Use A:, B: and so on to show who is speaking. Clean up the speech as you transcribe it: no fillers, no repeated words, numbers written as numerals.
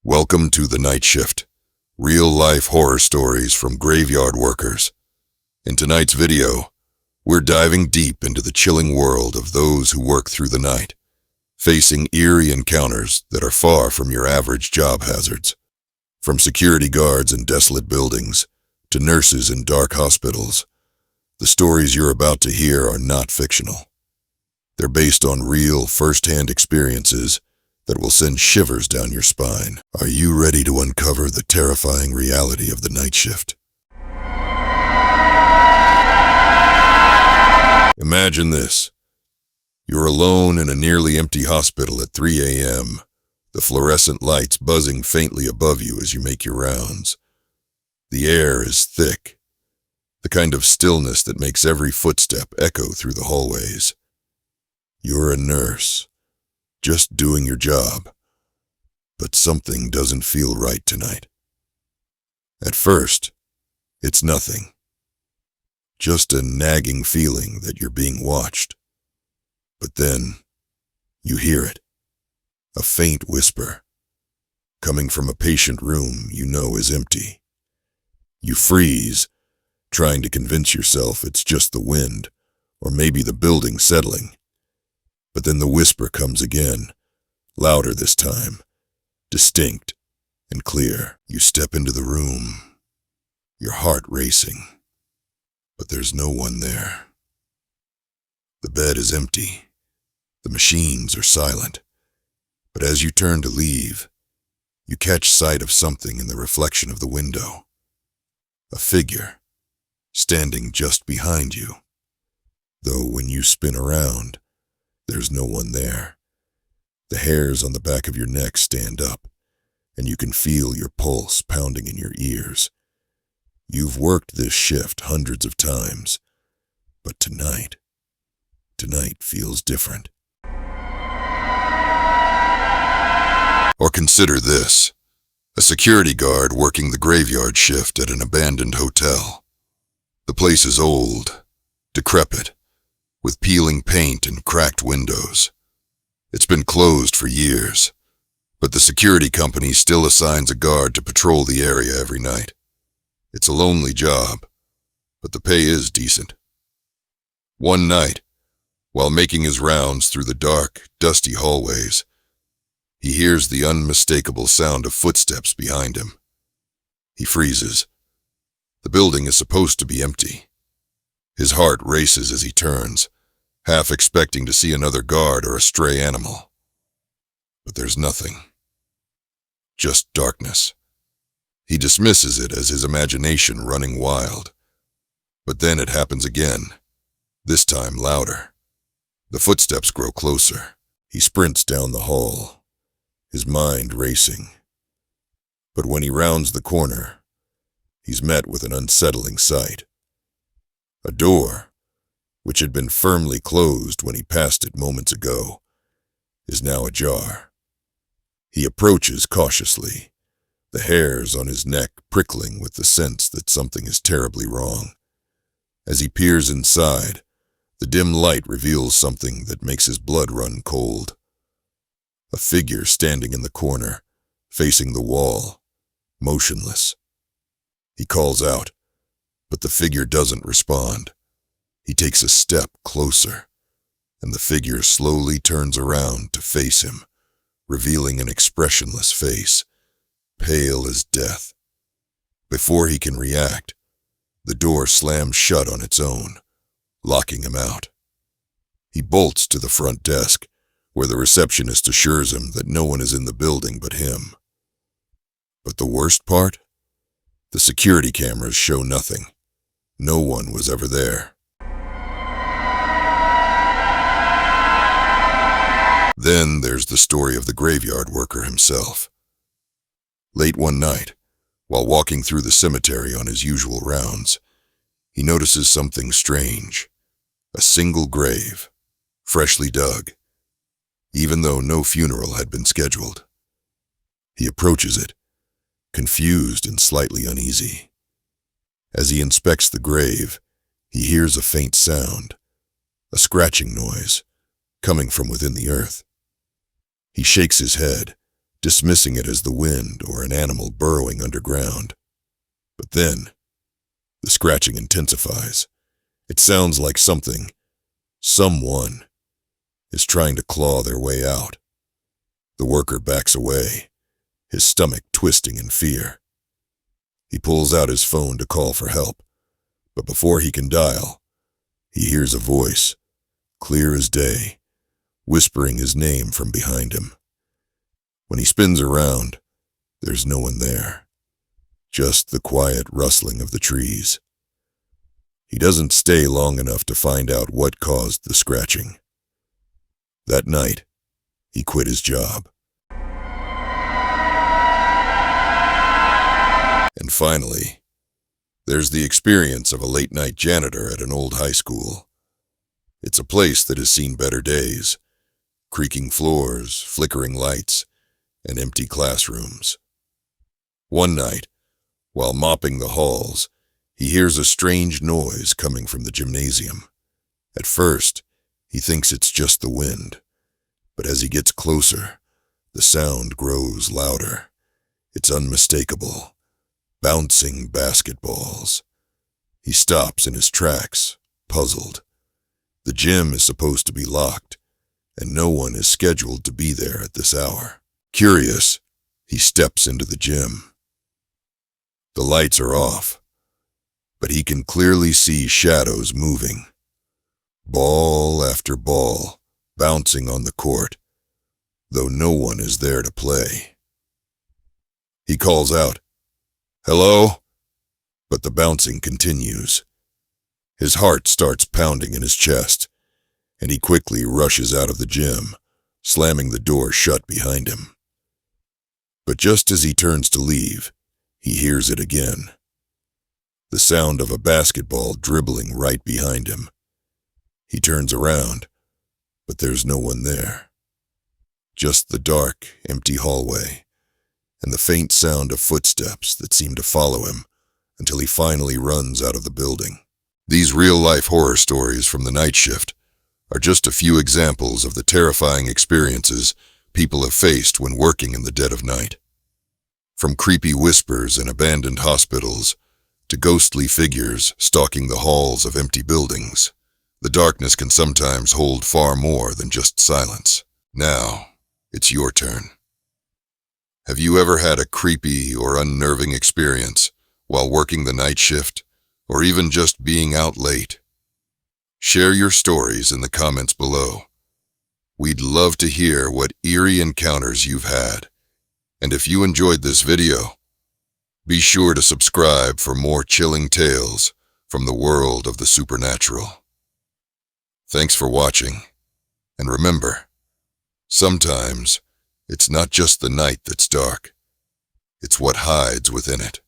A: Welcome to The Night Shift, real-life horror stories from graveyard workers. In tonight's video, we're diving deep into the chilling world of those who work through the night, facing eerie encounters that are far from your average job hazards. From security guards in desolate buildings to nurses in dark hospitals, the stories you're about to hear are not fictional. They're based on real, first-hand experiences that will send shivers down your spine. Are you ready to uncover the terrifying reality of the night shift? Imagine this. You're alone in a nearly empty hospital at 3 a.m., the fluorescent lights buzzing faintly above you as you make your rounds. The air is thick, the kind of stillness that makes every footstep echo through the hallways. You're a nurse, just doing your job, but something doesn't feel right tonight. At first, it's nothing, just a nagging feeling that you're being watched. But then, you hear it, a faint whisper, coming from a patient room you know is empty. You freeze, trying to convince yourself it's just the wind, or maybe the building settling. But then the whisper comes again, louder this time, distinct and clear. You step into the room, your heart racing, but there's no one there. The bed is empty, the machines are silent, but as you turn to leave, you catch sight of something in the reflection of the window. A figure, standing just behind you, though when you spin around, there's no one there. The hairs on the back of your neck stand up, and you can feel your pulse pounding in your ears. You've worked this shift hundreds of times, but tonight feels different. Or consider this, a security guard working the graveyard shift at an abandoned hotel. The place is old, decrepit, with peeling paint and cracked windows. It's been closed for years, but the security company still assigns a guard to patrol the area every night. It's a lonely job, but the pay is decent. One night, while making his rounds through the dark, dusty hallways, he hears the unmistakable sound of footsteps behind him. He freezes. The building is supposed to be empty. His heart races as he turns, half expecting to see another guard or a stray animal. But there's nothing. Just darkness. He dismisses it as his imagination running wild. But then it happens again, this time louder. The footsteps grow closer. He sprints down the hall, his mind racing. But when he rounds the corner, he's met with an unsettling sight. A door, which had been firmly closed when he passed it moments ago, is now ajar. He approaches cautiously, the hairs on his neck prickling with the sense that something is terribly wrong. As he peers inside, the dim light reveals something that makes his blood run cold. A figure standing in the corner, facing the wall, motionless. He calls out, but the figure doesn't respond. He takes a step closer, and the figure slowly turns around to face him, revealing an expressionless face, pale as death. Before he can react, the door slams shut on its own, locking him out. He bolts to the front desk, where the receptionist assures him that no one is in the building but him. But the worst part? The security cameras show nothing. No one was ever there. Then there's the story of the graveyard worker himself. Late one night, while walking through the cemetery on his usual rounds, he notices something strange. A single grave, freshly dug, even though no funeral had been scheduled. He approaches it, confused and slightly uneasy. As he inspects the grave, he hears a faint sound, a scratching noise, coming from within the earth. He shakes his head, dismissing it as the wind or an animal burrowing underground. But then, the scratching intensifies. It sounds like someone, is trying to claw their way out. The worker backs away, his stomach twisting in fear. He pulls out his phone to call for help, but before he can dial, he hears a voice, clear as day, whispering his name from behind him. When he spins around, there's no one there, just the quiet rustling of the trees. He doesn't stay long enough to find out what caused the scratching. That night, he quit his job. And finally, there's the experience of a late-night janitor at an old high school. It's a place that has seen better days, creaking floors, flickering lights, and empty classrooms. One night, while mopping the halls, he hears a strange noise coming from the gymnasium. At first, he thinks it's just the wind, but as he gets closer, the sound grows louder. It's unmistakable. Bouncing basketballs. He stops in his tracks, puzzled. The gym is supposed to be locked, and no one is scheduled to be there at this hour. Curious, he steps into the gym. The lights are off, but he can clearly see shadows moving. Ball after ball, bouncing on the court, though no one is there to play. He calls out, "Hello?" But the bouncing continues. His heart starts pounding in his chest, and he quickly rushes out of the gym, slamming the door shut behind him. But just as he turns to leave, he hears it again. The sound of a basketball dribbling right behind him. He turns around, but there's no one there. Just the dark, empty hallway, and the faint sound of footsteps that seem to follow him until he finally runs out of the building. These real-life horror stories from the night shift are just a few examples of the terrifying experiences people have faced when working in the dead of night. From creepy whispers in abandoned hospitals to ghostly figures stalking the halls of empty buildings, the darkness can sometimes hold far more than just silence. Now, it's your turn. Have you ever had a creepy or unnerving experience while working the night shift, or even just being out late? Share your stories in the comments below. We'd love to hear what eerie encounters you've had. And if you enjoyed this video, be sure to subscribe for more chilling tales from the world of the supernatural. Thanks for watching, and remember, sometimes it's not just the night that's dark, it's what hides within it.